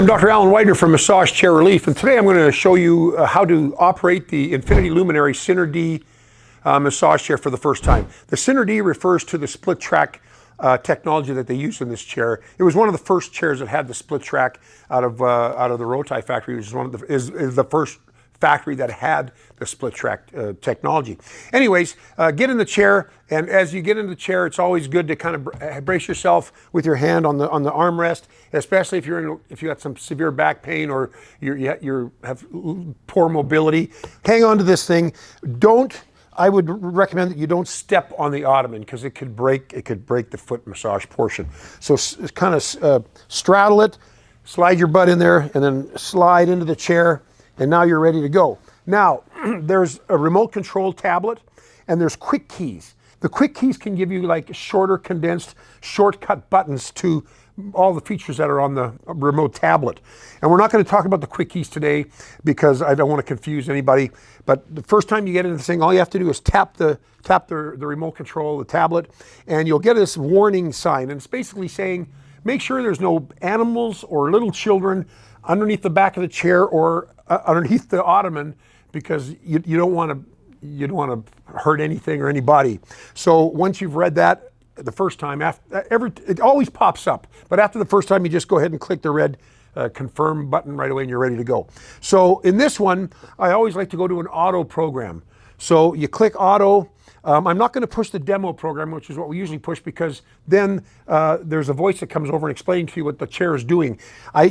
I'm Dr. Alan Weidner from Massage Chair Relief, and today I'm going to show you how to operate the Infinity Luminary D massage chair for the first time. The D refers to the split track technology that they use in this chair. It was one of the first chairs that had the split track out of the Roti factory, which is is the first factory that had the split track technology. Anyways, get in the chair, and as you get in the chair, it's always good to kind of brace yourself with your hand on the armrest, especially if you got some severe back pain or you have poor mobility. Hang on to this thing. I would recommend that you don't step on the ottoman because it could break the foot massage portion. So kind of straddle it, slide your butt in there, and then slide into the chair. And now you're ready to go. Now, there's a remote control tablet and there's quick keys. The quick keys can give you like shorter, condensed, shortcut buttons to all the features that are on the remote tablet. And we're not going to talk about the quick keys today because I don't want to confuse anybody. But the first time you get into this thing, all you have to do is tap the remote control, the tablet, and you'll get this warning sign. And it's basically saying, make sure there's no animals or little children underneath the back of the chair or underneath the ottoman, because you don't want to hurt anything or anybody. So once you've read that the first time, it always pops up, but after the first time you just go ahead and click the red confirm button right away and you're ready to go. So in this one, I always like to go to an auto program. So you click auto. I'm not going to push the demo program, which is what we usually push, because then there's a voice that comes over and explains to you what the chair is doing.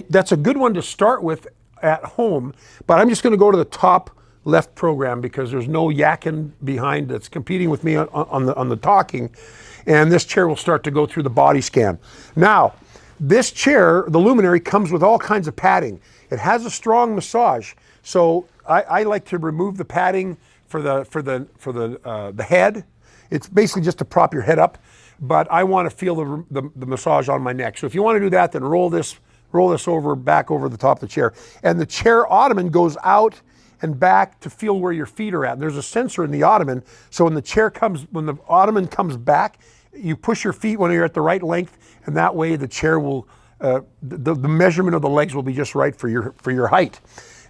That's a good one to start with at home, but I'm just going to go to the top left program because there's no yakking behind that's competing with me on the talking, and this chair will start to go through the body scan. Now, this chair, the Luminary, comes with all kinds of padding. It has a strong massage, so I like to remove the padding for the head. It's basically just to prop your head up, but I want to feel the massage on my neck. So if you want to do that, then roll this back over the top of the chair. And the chair ottoman goes out and back to feel where your feet are at. And there's a sensor in the ottoman, so when the ottoman comes back, you push your feet when you're at the right length, and that way the chair will, the measurement of the legs will be just right for your height.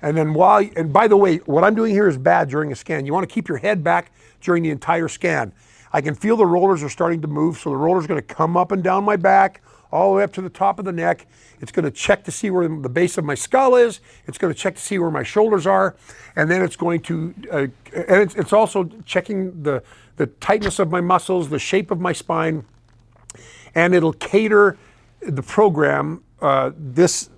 And then and by the way, what I'm doing here is bad during a scan. You want to keep your head back during the entire scan. I can feel the rollers are starting to move, so the roller's going to come up and down my back, all the way up to the top of the neck. It's going to check to see where the base of my skull is. It's going to check to see where my shoulders are. And then it's going to, and it's also checking the tightness of my muscles, the shape of my spine, and it'll cater the program, this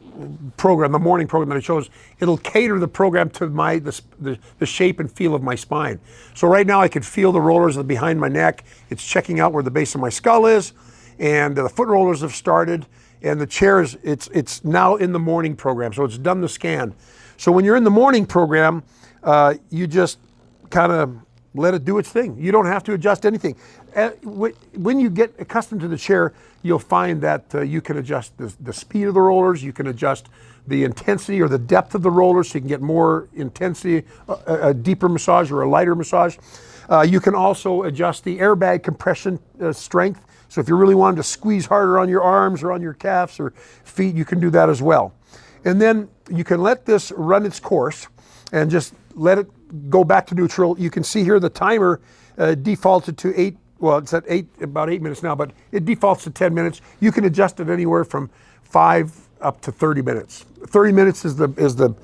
program, the morning program that I chose, it'll cater the program to the shape and feel of my spine. So right now I can feel the rollers behind my neck. It's checking out where the base of my skull is, and the foot rollers have started, and the chair it's now in the morning program, so it's done the scan. So when you're in the morning program, you just kind of let it do its thing. You don't have to adjust anything. When you get accustomed to the chair, you'll find that you can adjust the speed of the rollers, you can adjust the intensity or the depth of the rollers so you can get more intensity, a deeper massage or a lighter massage. You can also adjust the airbag compression strength. So if you really wanted to squeeze harder on your arms or on your calves or feet, you can do that as well. And then you can let this run its course and just let it go back to neutral. You can see here the timer defaulted to 8. Well, it's at about 8 minutes now, but it defaults to 10 minutes. You can adjust it anywhere from 5 up to 30 minutes. 30 minutes is the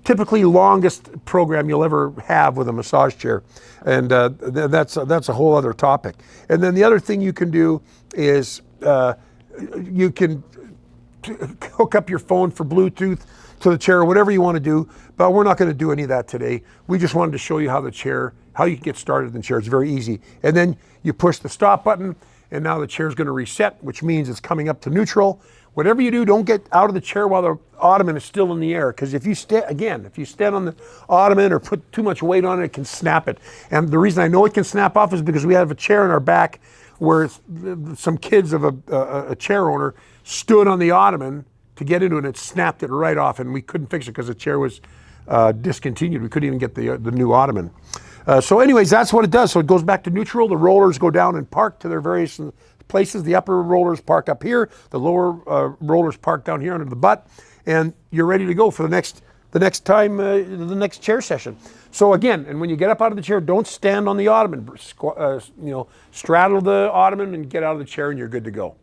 typically longest program you'll ever have with a massage chair, and that's a whole other topic. And then the other thing you can do is you can hook up your phone for Bluetooth to the chair or whatever you want to do, but we're not going to do any of that today. We just wanted to show you how you can get started in the chair. It's very easy. And then you push the stop button, and now the chair is going to reset, which means it's coming up to neutral. Whatever you do, don't get out of the chair while the ottoman is still in the air, because if you stand on the ottoman or put too much weight on it, it can snap it. And the reason I know it can snap off is because we have a chair in our back where some kids of a chair owner stood on the ottoman to get into it, and it snapped it right off, and we couldn't fix it because the chair was discontinued. We couldn't even get the new ottoman. So anyways, that's what it does. So it goes back to neutral. The rollers go down and park to their various places. The upper rollers park up here, the lower rollers park down here under the butt, and you're ready to go for the next chair session. So again, and when you get up out of the chair, don't stand on the ottoman. Straddle the ottoman and get out of the chair, and you're good to go.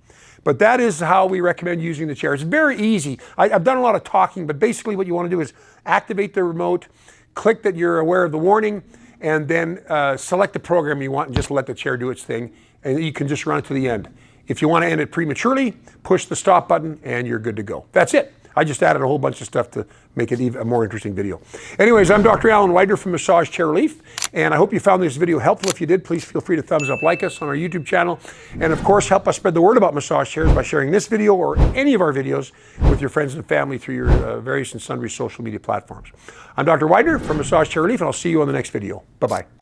But that is how we recommend using the chair. It's very easy. I've done a lot of talking, but basically what you want to do is activate the remote, click that you're aware of the warning, and then select the program you want and just let the chair do its thing, and you can just run it to the end. If you want to end it prematurely, push the stop button and you're good to go. That's it. I just added a whole bunch of stuff to make it even a more interesting video. Anyways, I'm Dr. Alan Weidner from Massage Chair Relief, and I hope you found this video helpful. If you did, please feel free to thumbs up, like us on our YouTube channel, and of course, help us spread the word about massage chairs by sharing this video or any of our videos with your friends and family through your various and sundry social media platforms. I'm Dr. Weidner from Massage Chair Relief, and I'll see you on the next video. Bye-bye.